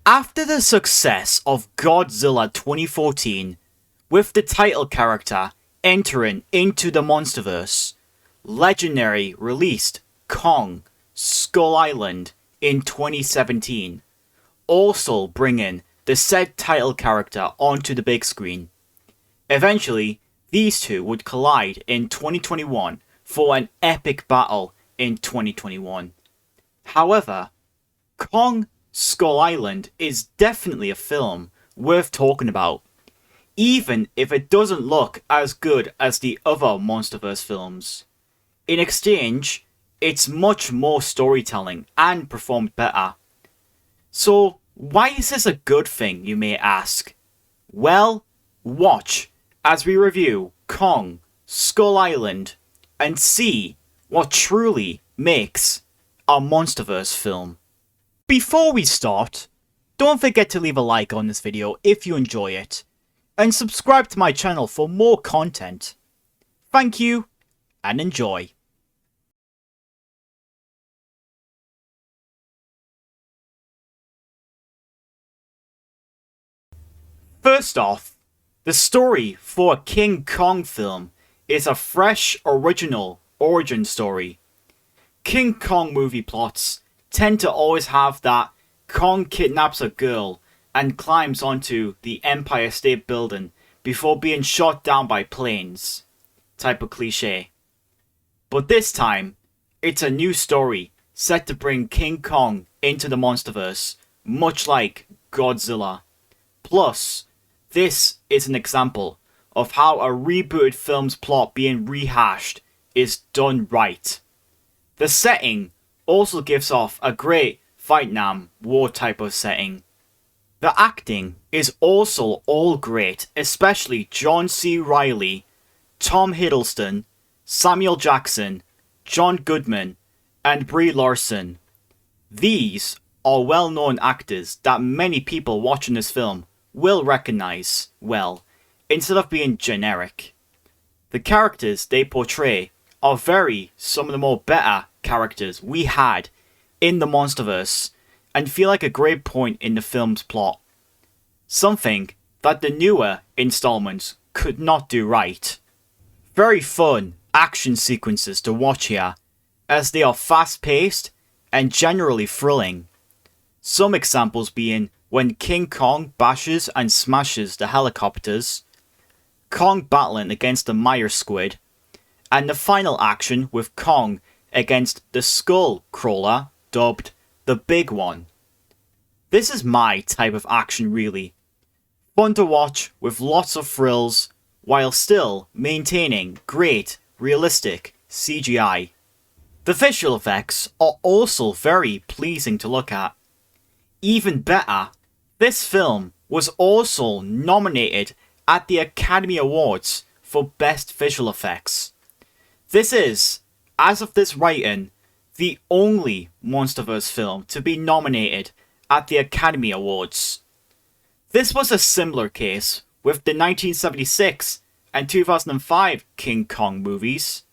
After the success of Godzilla 2014, with the title character entering into the Monsterverse, Legendary released Kong Skull Island in 2017, also bringing the said title character onto the big screen. Eventually, these two would collide in 2021 for an epic battle in 2021. However, Kong Skull Island is definitely a film worth talking about, even if it doesn't look as good as the other Monsterverse films. In exchange, it's much more storytelling and performed better. So, why is this a good thing, you may ask? Well, watch as we review Kong Skull Island and see what truly makes a Monsterverse film. Before we start, don't forget to leave a like on this video if you enjoy it, and subscribe to my channel for more content. Thank you, and enjoy. First off, the story for a King Kong film is a fresh, original origin story. King Kong movie plots tend to always have that Kong kidnaps a girl and climbs onto the Empire State Building before being shot down by planes type of cliche. But this time, it's a new story set to bring King Kong into the Monsterverse, much like Godzilla. Plus, this is an example of how a rebooted film's plot being rehashed is done right. The setting also gives off a great Vietnam War type of setting. The acting is also all great, especially John C. Reilly, Tom Hiddleston, Samuel Jackson, John Goodman, and Brie Larson. These are well-known actors that many people watching this film will recognize well, instead of being generic. The characters they portray are some of the more better characters we had in the Monsterverse, and feel like a great point in the film's plot. Something that the newer installments could not do right. Very fun action sequences to watch here, as they are fast-paced and generally thrilling. Some examples being when King Kong bashes and smashes the helicopters, Kong battling against the Mire Squid, and the final action with Kong against the Skull Crawler, dubbed the Big One. This is my type of action really. Fun to watch with lots of thrills, while still maintaining great, realistic CGI. The visual effects are also very pleasing to look at. Even better, this film was also nominated at the Academy Awards for Best Visual Effects. This is, as of this writing, the only Monsterverse film to be nominated at the Academy Awards. This was a similar case with the 1976 and 2005 King Kong movies.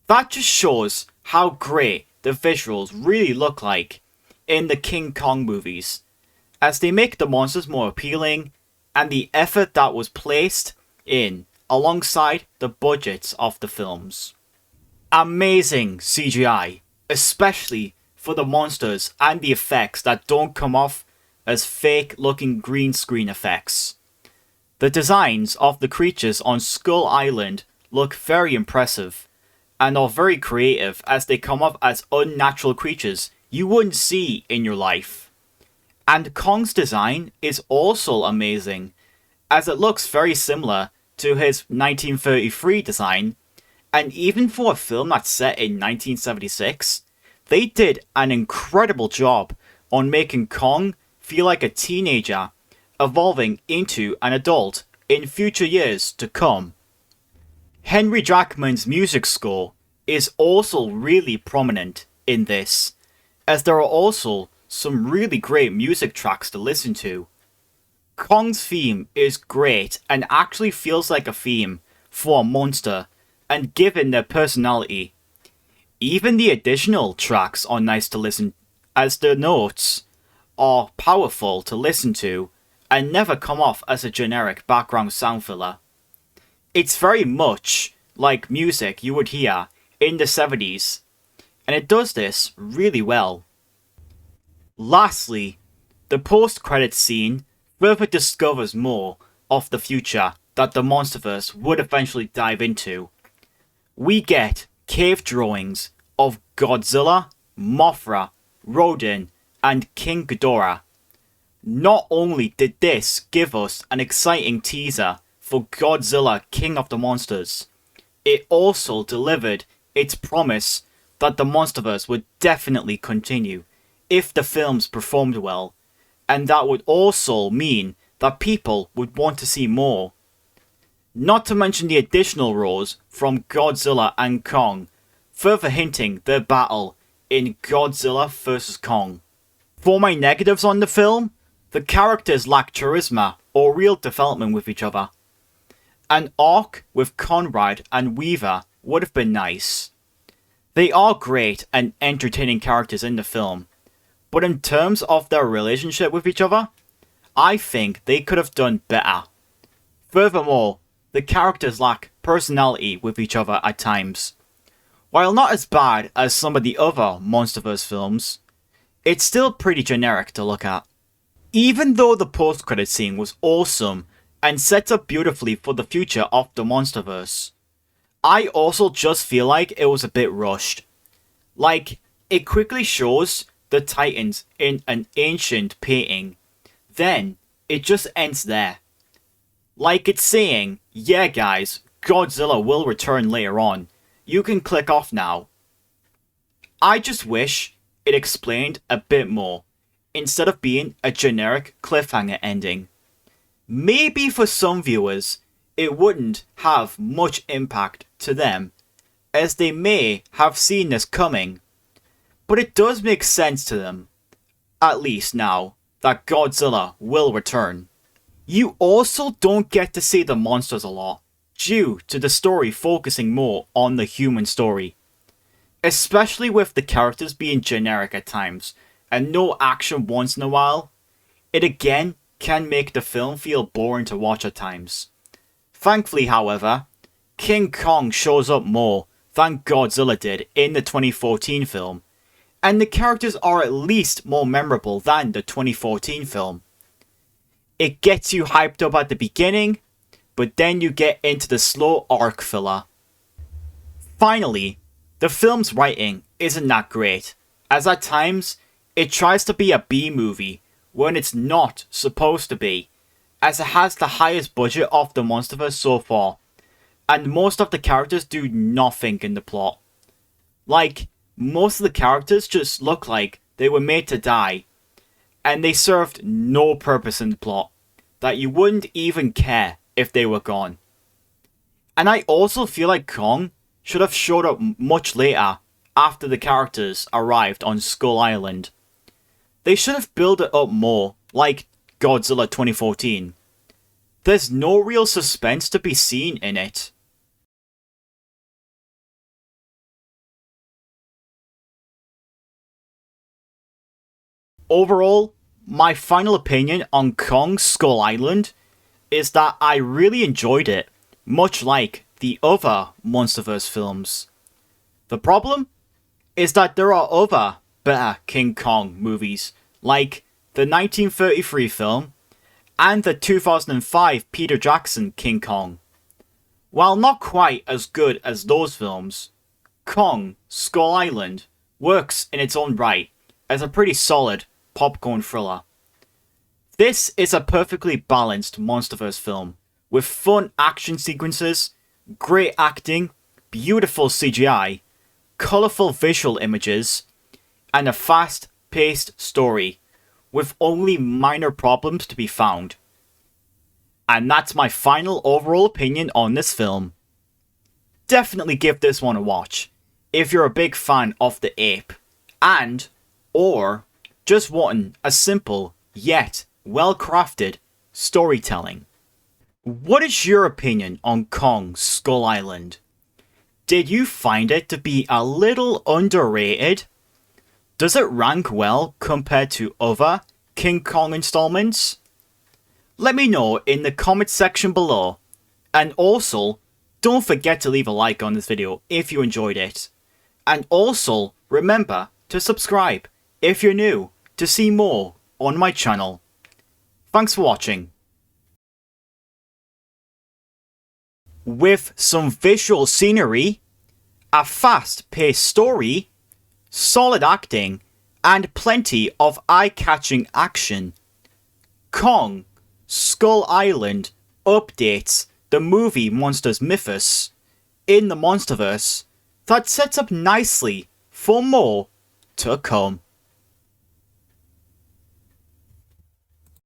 That just shows how great the visuals really look like in the King Kong movies, as they make the monsters more appealing, and the effort that was placed in alongside the budgets of the films. Amazing CGI, especially for the monsters and the effects that don't come off as fake looking green screen effects. The designs of the creatures on Skull Island look very impressive, and are very creative as they come off as unnatural creatures you wouldn't see in your life. And Kong's design is also amazing, as it looks very similar to his 1933 design, and even for a film that's set in 1976, they did an incredible job on making Kong feel like a teenager, evolving into an adult in future years to come. Henry Jackman's music score is also really prominent in this, as there are also some really great music tracks to listen to. Kong's theme is great and actually feels like a theme for a monster, and given their personality. Even the additional tracks are nice to listen, as the notes are powerful to listen to and never come off as a generic background sound filler. It's very much like music you would hear in the 70s, and it does this really well. Lastly, the post-credits scene further discovers more of the future that the Monsterverse would eventually dive into. We get cave drawings of Godzilla, Mothra, Rodan, and King Ghidorah. Not only did this give us an exciting teaser for Godzilla King of the Monsters, it also delivered its promise that the Monsterverse would definitely continue if the films performed well, and that would also mean that people would want to see more. Not to mention the additional roles from Godzilla and Kong, further hinting their battle in Godzilla vs. Kong. For my negatives on the film, the characters lack charisma or real development with each other. An arc with Conrad and Weaver would have been nice. They are great and entertaining characters in the film, but in terms of their relationship with each other, I think they could have done better. Furthermore, the characters lack personality with each other at times. While not as bad as some of the other Monsterverse films, it's still pretty generic to look at. Even though the post-credit scene was awesome and sets up beautifully for the future of the Monsterverse, I also just feel like it was a bit rushed. Like, it quickly shows the Titans in an ancient painting, then it just ends there. Like it's saying, yeah guys, Godzilla will return later on, you can click off now. I just wish it explained a bit more, instead of being a generic cliffhanger ending. Maybe for some viewers, it wouldn't have much impact to them, as they may have seen this coming, but it does make sense to them, at least now, that Godzilla will return. You also don't get to see the monsters a lot, due to the story focusing more on the human story. Especially with the characters being generic at times, and no action once in a while, it again can make the film feel boring to watch at times. Thankfully, however, King Kong shows up more than Godzilla did in the 2014 film, and the characters are at least more memorable than the 2014 film. It gets you hyped up at the beginning, but then you get into the slow arc filler. Finally, the film's writing isn't that great, as at times it tries to be a B-movie when it's not supposed to be, as it has the highest budget of the Monsterverse so far, and most of the characters do nothing in the plot. Like, most of the characters just look like they were made to die, and they served no purpose in the plot, that you wouldn't even care if they were gone. And I also feel like Kong should have showed up much later after the characters arrived on Skull Island. They should have built it up more, like Godzilla 2014. There's no real suspense to be seen in it. Overall, my final opinion on Kong Skull Island is that I really enjoyed it, much like the other Monsterverse films. The problem is that there are other better King Kong movies, like the 1933 film and the 2005 Peter Jackson King Kong. While not quite as good as those films, Kong Skull Island works in its own right as a pretty solid popcorn thriller. This is a perfectly balanced Monsterverse film, with fun action sequences, great acting, beautiful CGI, colourful visual images, and a fast-paced story, with only minor problems to be found. And that's my final overall opinion on this film. Definitely give this one a watch, if you're a big fan of the ape, and, or, just wanting a simple, yet well-crafted storytelling. What is your opinion on Kong Skull Island? Did you find it to be a little underrated? Does it rank well compared to other King Kong installments? Let me know in the comment section below. And also, don't forget to leave a like on this video if you enjoyed it. And also, remember to subscribe if you're new to see more on my channel. Thanks for watching. With some visual scenery, a fast-paced story, solid acting, and plenty of eye-catching action, Kong Skull Island updates the movie monster's mythos in the Monsterverse that sets up nicely for more to come.